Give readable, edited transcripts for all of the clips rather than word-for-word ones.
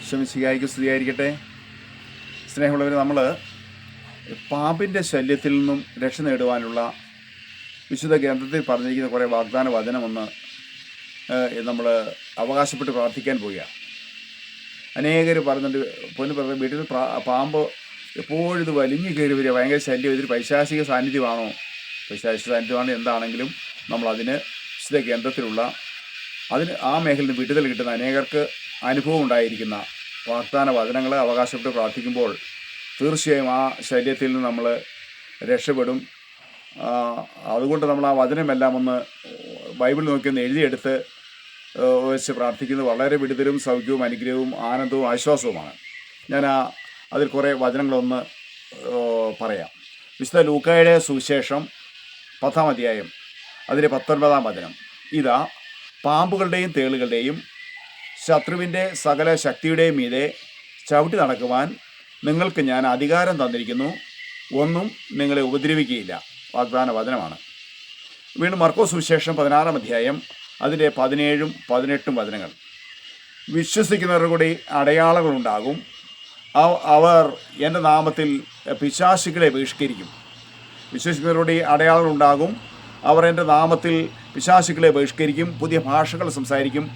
ഈശോമിശിഹായ്ക്ക് സ്തുതിയായിരിക്കട്ടെ. സ്നേഹമുള്ളവർ, നമ്മൾ പാമ്പിൻ്റെ ശല്യത്തിൽ നിന്നും രക്ഷ നേടുവാനുള്ള വിശുദ്ധ ഗ്രന്ഥത്തിൽ പറഞ്ഞിരിക്കുന്ന കുറേ വാഗ്ദാന വചനമൊന്ന് നമ്മൾ അവകാശപ്പെട്ട് പ്രാർത്ഥിക്കാൻ പോവുകയാണ്. അനേകർ പറഞ്ഞിട്ട് പറഞ്ഞ വീട്ടിൽ പാമ്പ് എപ്പോഴും ഇത് വലിഞ്ഞു കയറി വരിക, ഭയങ്കര ശല്യം, ഇതൊരു പൈശാചിക സാന്നിധ്യമാണോ? പൈശാചിക സാന്നിധ്യമാണ് എന്താണെങ്കിലും നമ്മളതിന് വിശുദ്ധ ഗ്രന്ഥത്തിലുള്ള ആ മേഖലയിൽ നിന്ന് വിടുതൽ കിട്ടുന്ന അനേകർക്ക് അനുഭവം ഉണ്ടായിരിക്കുന്ന വാഗ്ദാന വചനങ്ങൾ അവകാശപ്പെട്ട് പ്രാർത്ഥിക്കുമ്പോൾ തീർച്ചയായും ആ ശല്യത്തിൽ നിന്ന് നമ്മൾ രക്ഷപ്പെടും. അതുകൊണ്ട് നമ്മൾ ആ വചനമെല്ലാം ഒന്ന് ബൈബിൾ നോക്കി ഒന്ന് എഴുതിയെടുത്ത് വെച്ച് പ്രാർത്ഥിക്കുന്നത് വളരെ വിടുതലും സൗഖ്യവും അനുഗ്രഹവും ആനന്ദവും ആശ്വാസവുമാണ്. ഞാൻ അതിൽ കുറേ വചനങ്ങളൊന്ന് പറയാം. വിശുദ്ധ ലൂക്കായുടെ സുവിശേഷം 10-ാം അധ്യായം അതിലെ 19-ാം വചനം. ഇതാ, പാമ്പുകളുടെയും തേളുകളുടെയും ശത്രുവിൻ്റെ സകല ശക്തിയുടെയും മീതെ ചവിട്ടി നടക്കുവാൻ നിങ്ങൾക്ക് ഞാൻ അധികാരം തന്നിരിക്കുന്നു, ഒന്നും നിങ്ങളെ ഉപദ്രവിക്കുകയില്ല. വാഗ്ദാന വചനമാണ്. വീണ്ടും മർക്കോസ് സുവിശേഷം 16-ാം അധ്യായം അതിൻ്റെ 17-ഉം 18-ഉം വചനങ്ങൾ. വിശ്വസിക്കുന്നവരുടെ കൂടി അടയാളങ്ങളുണ്ടാകും, അവർ എൻ്റെ നാമത്തിൽ പിശാചുക്കളെ ബഹിഷ്കരിക്കും. വിശ്വസിക്കുന്നവരുടെ അടയാളങ്ങളുണ്ടാകും, അവർ എൻ്റെ നാമത്തിൽ പിശാചുക്കളെ ബഹിഷ്കരിക്കും, പുതിയ ഭാഷകൾ സംസാരിക്കും,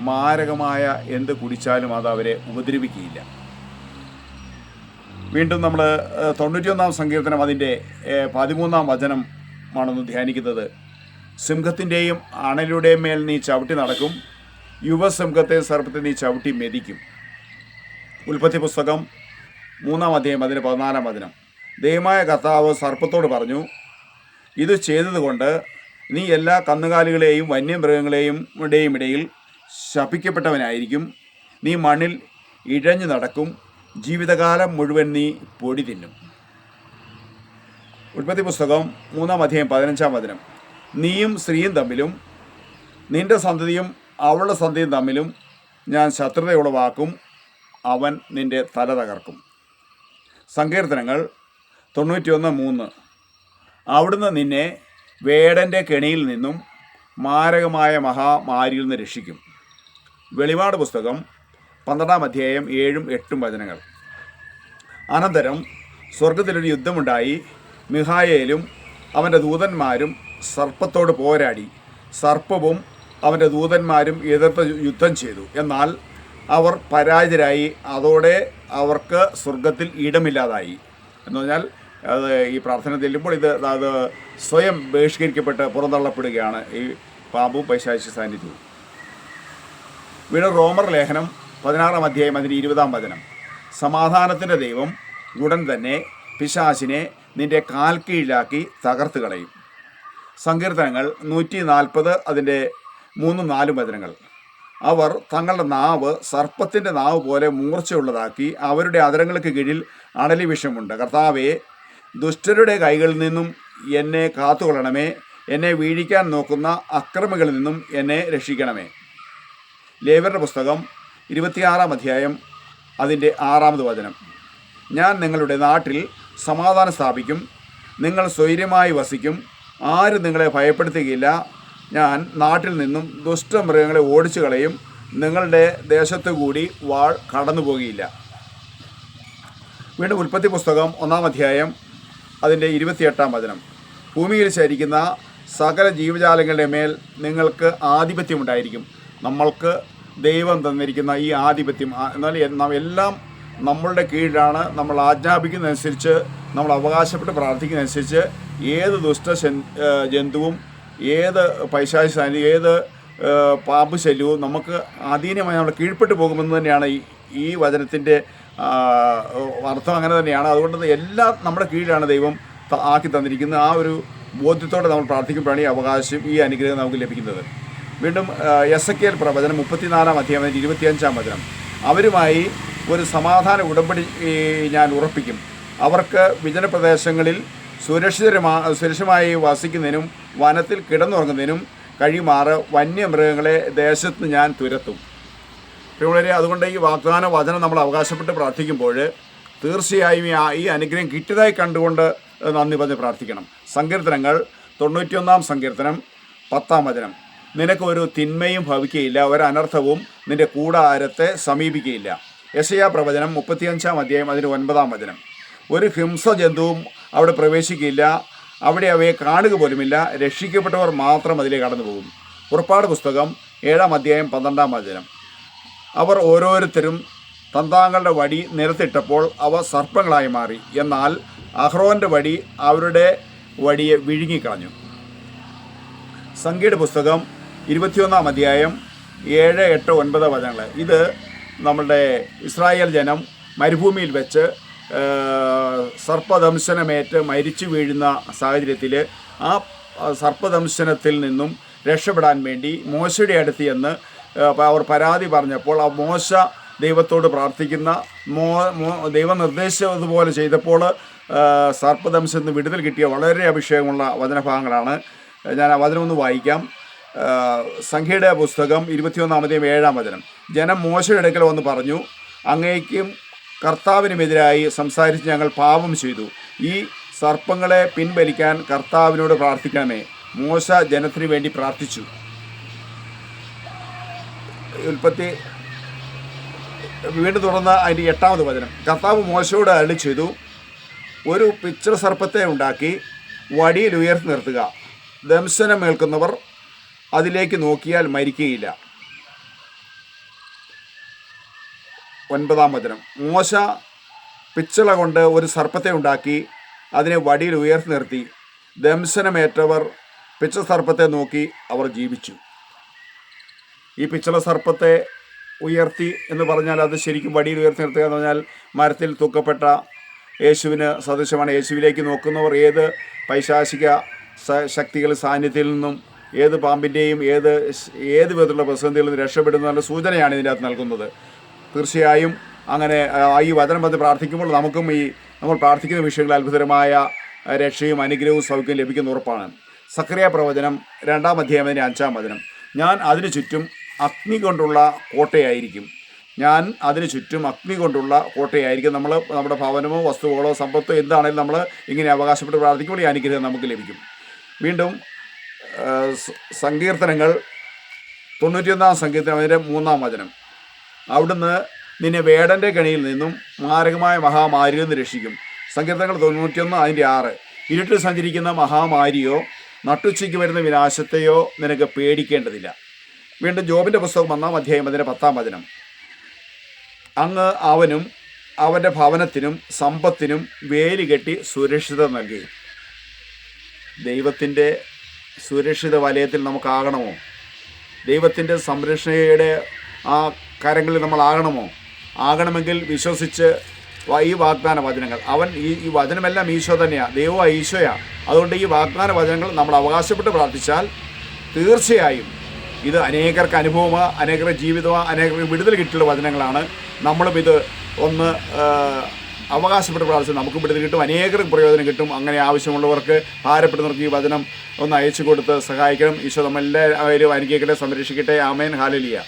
മാരകമായ എന്ത് കുടിച്ചാലും അത് അവരെ ഉപദ്രവിക്കുകയില്ല. വീണ്ടും നമ്മൾ 91-ാം സങ്കീർത്തനം അതിൻ്റെ 13-ാം വചനമാണെന്ന് ധ്യാനിക്കുന്നത്. സിംഹത്തിൻ്റെയും അണലുടെയും മേൽ നീ ചവിട്ടി നടക്കും, യുവസിംഹത്തെ സർപ്പത്തെ നീ ചവിട്ടി മെതിക്കും. ഉൽപ്പത്തി പുസ്തകം 3-ാം അധ്യായം അതിൻ്റെ 14-ാം വചനം. ദൈവമായ കർത്താവ് സർപ്പത്തോട് പറഞ്ഞു, ഇത് ചെയ്തതുകൊണ്ട് നീ എല്ലാ കന്നുകാലികളെയും വന്യമൃഗങ്ങളെയും ഇടയിൽ ശപിക്കപ്പെട്ടവനായിരിക്കും. നീ മണ്ണിൽ ഇഴഞ്ഞു നടക്കും, ജീവിതകാലം മുഴുവൻ നീ പൊടി തിന്നും. ഉൽപ്പത്തി പുസ്തകം 3-ാം അധ്യായം 15-ാം വചനം. നീയും സ്ത്രീയും തമ്മിലും നിന്റെ സന്തതിയും അവളുടെ സന്തതിയും തമ്മിലും ഞാൻ ശത്രുതയുളവാക്കും, അവൻ നിന്റെ തല തകർക്കും. സങ്കീർത്തനങ്ങൾ 91:3. അവിടുന്ന് നിന്നെ വേടൻ്റെ കെണിയിൽ നിന്നും മാരകമായ മഹാമാരിയിൽ നിന്ന് രക്ഷിക്കും. വെളിപാട് പുസ്തകം 12-ാം അധ്യായം 7-ഉം 8-ഉം വചനങ്ങൾ. അനന്തരം സ്വർഗത്തിലൊരു യുദ്ധമുണ്ടായി. മിഖായേലും അവൻ്റെ ദൂതന്മാരും സർപ്പത്തോട് പോരാടി. സർപ്പവും അവൻ്റെ ദൂതന്മാരും എതിർത്ത് യുദ്ധം ചെയ്തു. എന്നാൽ അവർ പരാജിതരായി. അതോടെ അവർക്ക് സ്വർഗത്തിൽ ഇടമില്ലാതായി. എന്ന് പറഞ്ഞാൽ അത് ഈ പ്രാർത്ഥന ചെല്ലുമ്പോൾ അത് സ്വയം ബഹിഷ്കരിക്കപ്പെട്ട് പുറന്തള്ളപ്പെടുകയാണ് ഈ പാമ്പും പൈശാചിക സാന്നിധ്യവും. വീണ്ടും റോമർ ലേഖനം 16-ാം അധ്യായം അതിൻ്റെ 20-ാം വചനം. സമാധാനത്തിൻ്റെ ദൈവം ഉടൻ തന്നെ പിശാചിനെ നിന്റെ കാൽ കീഴിലാക്കി തകർത്ത് കളയും. സങ്കീർത്തനങ്ങൾ 140 അതിൻ്റെ 3-4 വചനങ്ങൾ. അവർ തങ്ങളുടെ നാവ് സർപ്പത്തിൻ്റെ നാവ് പോലെ മൂർച്ചയുള്ളതാക്കി, അവരുടെ അധരങ്ങൾക്ക് കീഴിൽ അണലി വിഷമുണ്ട്. കർത്താവേ, ദുഷ്ടരുടെ കൈകളിൽ നിന്നും എന്നെ കാത്തുകൊള്ളണമേ, എന്നെ വീഴിക്കാൻ നോക്കുന്ന അക്രമികളിൽ നിന്നും എന്നെ രക്ഷിക്കണമേ. ലേവ്യരുടെ പുസ്തകം 26-ാം അധ്യായം അതിൻ്റെ 6-ാമത് വചനം. ഞാൻ നിങ്ങളുടെ നാട്ടിൽ സമാധാനം സ്ഥാപിക്കും, നിങ്ങൾ സ്വൈര്യമായി വസിക്കും, ആരും നിങ്ങളെ ഭയപ്പെടുത്തുകയില്ല. ഞാൻ നാട്ടിൽ നിന്നും ദുഷ്ടമൃഗങ്ങളെ ഓടിച്ചു കളയും, നിങ്ങളുടെ ദേശത്തു കൂടി വാൾ കടന്നു പോകുകയില്ല. വീണ്ടും ഉൽപ്പത്തി പുസ്തകം 1-ാം അധ്യായം അതിൻ്റെ 28-ാം വചനം. ഭൂമിയിൽ ചരിക്കുന്ന സകല ജീവജാലങ്ങളുടെ മേൽ നിങ്ങൾക്ക് ആധിപത്യമുണ്ടായിരിക്കും. നമ്മൾക്ക് ദൈവം തന്നിരിക്കുന്ന ഈ ആധിപത്യം എന്നാൽ എല്ലാം നമ്മളുടെ കീഴിലാണ്. നമ്മൾ ആജ്ഞാപിക്കുന്നതനുസരിച്ച്, നമ്മൾ അവകാശപ്പെട്ട് പ്രാർത്ഥിക്കുന്നതനുസരിച്ച് ഏത് ജന്തുവും ഏത് പൈശാചിക സാന്നിധ്യം ഏത് പാമ്പ് ശല്യവും നമുക്ക് അധീനമായി നമ്മൾ കീഴ്പ്പെട്ട് പോകുമെന്ന് തന്നെയാണ് ഈ വചനത്തിൻ്റെ അർത്ഥം. അങ്ങനെ തന്നെയാണ്. അതുകൊണ്ട് എല്ലാം നമ്മുടെ കീഴിലാണ് ദൈവം ആക്കി തന്നിരിക്കുന്നത്. ആ ഒരു ബോധ്യത്തോടെ നമ്മൾ പ്രാർത്ഥിക്കുമ്പോഴാണ് ഈ അവകാശം, ഈ അനുഗ്രഹം നമുക്ക് ലഭിക്കുന്നത്. വീണ്ടും എസെക്കിയേൽ പ്രവചനം 34-ാം അധ്യായം 25-ാം വചനം. അവരുമായി ഒരു സമാധാന ഉടമ്പടി ഞാൻ ഉറപ്പിക്കും. അവർക്ക് വിജനപ്രദേശങ്ങളിൽ സുരക്ഷിതമായി വസിക്കുന്നതിനും വനത്തിൽ കിടന്നുറങ്ങുന്നതിനും കഴിയുമാറ് വന്യമൃഗങ്ങളെ ദേശത്ത് ഞാൻ തുരത്തും. വളരെ അതുകൊണ്ട് ഈ വാഗ്ദാന വചനം നമ്മൾ അവകാശപ്പെട്ട് പ്രാർത്ഥിക്കുമ്പോൾ തീർച്ചയായും ഈ അനുഗ്രഹം കിട്ടിയതായി കണ്ടുകൊണ്ട് നന്ദി പറഞ്ഞ് പ്രാർത്ഥിക്കണം. സങ്കീർത്തനങ്ങൾ 91-ാം സങ്കീർത്തനം 10-ാം വചനം. നിനക്ക് ഒരു തിന്മയും ഭവിക്കുകയില്ല, ഒരനർത്ഥവും നിന്റെ കൂടാരത്തെ സമീപിക്കുകയില്ല. യെശയ്യാ പ്രവചനം 35-ാം അധ്യായം അതിന് 9-ാം വചനം. ഒരു ഹിംസജന്തുവും അവിടെ പ്രവേശിക്കില്ല, അവിടെ അവയെ കാണുക പോലുമില്ല, രക്ഷിക്കപ്പെട്ടവർ മാത്രം അതിലേക്ക് കടന്നു പോകും. പുറപ്പാട് പുസ്തകം 7-ാം അധ്യായം 12-ാം വചനം. അവർ ഓരോരുത്തരും തന്താങ്ങളുടെ വടി നിലത്തിട്ടപ്പോൾ അവ സർപ്പങ്ങളായി മാറി, എന്നാൽ അഹ്റോൻ്റെ വടി അവരുടെ വടിയെ വിഴുങ്ങിക്കളഞ്ഞു. സംഖ്യയുടെ പുസ്തകം 21-ാം അധ്യായം 7, 8, 9 വചനങ്ങൾ. ഇത് നമ്മളുടെ ഇസ്രായേൽ ജനം മരുഭൂമിയിൽ വെച്ച് സർപ്പദംശനമേറ്റ് മരിച്ചു വീഴുന്ന സാഹചര്യത്തിൽ ആ സർപ്പദംശനത്തിൽ നിന്നും രക്ഷപ്പെടാൻ വേണ്ടി മോശയുടെ അടുത്ത് ചെന്ന് അവർ പരാതി പറഞ്ഞപ്പോൾ ആ മോശ ദൈവത്തോട് പ്രാർത്ഥിക്കുന്ന ദൈവം നിർദ്ദേശിച്ചതുപോലെ ചെയ്തപ്പോൾ സർപ്പദംശത്തിൽ നിന്ന് വിടുതൽ കിട്ടിയ വളരെ അഭിഷേകമുള്ള വചനഭാഗങ്ങളാണ്. ഞാൻ ആ വചനം ഒന്ന് വായിക്കാം. സംഖ്യയുടെ പുസ്തകം 21-ാം അധ്യായം 7-ാം വചനം. ജനം മോശയുടെ അടുക്കൽ വന്ന് പറഞ്ഞു, അങ്ങേക്കും കർത്താവിനുമെതിരായി സംസാരിച്ച് ഞങ്ങൾ പാപം ചെയ്തു. ഈ സർപ്പങ്ങളെ പിൻവലിക്കാൻ കർത്താവിനോട് പ്രാർത്ഥിക്കണമേ. മോശ ജനത്തിനു വേണ്ടി പ്രാർത്ഥിച്ചു. ഉൽപ്പത്തി വീണ്ടും തുറന്ന അതിൻ്റെ 8-ാമത് വചനം. കർത്താവ് മോശയോട് അരുളി ചെയ്തു, ഒരു പിച്ചള സർപ്പത്തെ ഉണ്ടാക്കി വടിയിൽ ഉയർത്തി നിർത്തുക. ദംശനമേൽക്കുന്നവർ അതിലേക്ക് നോക്കിയാൽ മരിക്കുകയില്ല. 9-ാം വചനം. മോശ പിച്ചള കൊണ്ട് ഒരു സർപ്പത്തെ ഉണ്ടാക്കി അതിനെ വടിയിൽ ഉയർത്തി നിർത്തി. ദംശനമേറ്റവർ പിച്ചള സർപ്പത്തെ നോക്കി അവർ ജീവിച്ചു. ഈ പിച്ചള സർപ്പത്തെ ഉയർത്തി എന്ന് പറഞ്ഞാൽ അത് ശരിക്കും വടിയിൽ ഉയർത്തി നിർത്തുക എന്ന് പറഞ്ഞാൽ മരത്തിൽ തൂക്കപ്പെട്ട യേശുവിന് സദൃശമാണ്. യേശുവിലേക്ക് നോക്കുന്നവർ ഏത് പൈശാചിക ശക്തികൾ സാന്നിധ്യത്തിൽ നിന്നും ഏത് പാമ്പിൻ്റെയും ഏത് വിധത്തിലുള്ള പ്രതിസന്ധികളിൽ നിന്ന് രക്ഷപ്പെടുന്നതിൻ്റെ സൂചനയാണ് ഇതിൻ്റെ അകത്ത് നൽകുന്നത്. തീർച്ചയായും അങ്ങനെ ഈ വചനം വന്ന് പ്രാർത്ഥിക്കുമ്പോൾ നമുക്കും നമ്മൾ പ്രാർത്ഥിക്കുന്ന വിഷയങ്ങളിൽ അത്ഭുതകരമായ രക്ഷയും അനുഗ്രഹവും സൗഖ്യം ലഭിക്കുന്ന ഉറപ്പാണ്. സക്കറിയ പ്രവചനം 2-ാം അധ്യായം 5-ാം വചനം. ഞാൻ അതിനു ചുറ്റും അഗ്നി കൊണ്ടുള്ള കോട്ടയായിരിക്കും. ഞാൻ അതിനു ചുറ്റും അഗ്നി കൊണ്ടുള്ള കോട്ടയായിരിക്കും. നമ്മുടെ ഭവനമോ വസ്തുക്കളോ സമ്പത്തോ എന്താണെങ്കിലും നമ്മൾ ഇങ്ങനെ അവകാശപ്പെട്ട് പ്രാർത്ഥിക്കുമ്പോൾ ഈ അനുഗ്രഹം നമുക്ക് ലഭിക്കും. വീണ്ടും സങ്കീർത്തനങ്ങൾ 91-ാം സങ്കീർത്തനം അതിൻ്റെ 3-ാം വചനം. അവിടുന്ന് നിന്നെ വേടൻ്റെ കെണിയിൽ നിന്നും മാരകമായ മഹാമാരിയിൽ നിന്ന് രക്ഷിക്കും. സങ്കീർത്തനങ്ങൾ 91 അതിൻ്റെ 6. ഇരുട്ടിൽ സഞ്ചരിക്കുന്ന മഹാമാരിയോ നട്ടുച്ചയ്ക്ക് വരുന്ന വിനാശത്തെയോ നിനക്ക് പേടിക്കേണ്ടതില്ല. വീണ്ടും ജോബിൻ്റെ പുസ്തകം 1-ാം അധ്യായം അതിൻ്റെ 10-ാം വചനം. അങ്ങ് അവനും അവൻ്റെ ഭവനത്തിനും സമ്പത്തിനും വേലി കെട്ടി സുരക്ഷിതത നൽകി. ദൈവത്തിൻ്റെ സുരക്ഷിത വലയത്തിൽ നമുക്കാകണമോ? ദൈവത്തിൻ്റെ സംരക്ഷണയുടെ ആ കരങ്ങളിൽ നമ്മളാകണമോ? ആകണമെങ്കിൽ വിശ്വസിച്ച് ഈ വാഗ്ദാന വചനങ്ങൾ ഈ വചനമെല്ലാം ഈശോ തന്നെയാണ്, ദൈവം ഈശോയാണ്. അതുകൊണ്ട് ഈ വാഗ്ദാന വചനങ്ങൾ നമ്മൾ അവകാശപ്പെട്ട് പ്രാർത്ഥിച്ചാൽ തീർച്ചയായും ഇത് അനേകർക്ക് അനുഭവമാണ്, അനേകരുടെ ജീവിതമാണ്, അനേകർക്ക് വിടുതൽ കിട്ടിയുള്ള വചനങ്ങളാണ്. നമ്മളും ഇത് ഒന്ന് അവകാശപ്പെട്ട് പ്രാർത്ഥിച്ചാൽ നമുക്ക് വിടുതൽ കിട്ടും, അനേകർക്ക് പ്രയോജനം കിട്ടും. അങ്ങനെ ആവശ്യമുള്ളവർക്ക് ഭാരപ്പെടുന്നവർക്ക് ഈ വചനം ഒന്ന് അയച്ചു കൊടുത്ത് സഹായിക്കണം. ഈശോ നമ്മളെല്ലാവരും അനുഗ്രഹിക്കട്ടെ, സംരക്ഷിക്കട്ടെ. ആമേൻ. ഹല്ലേലൂയ.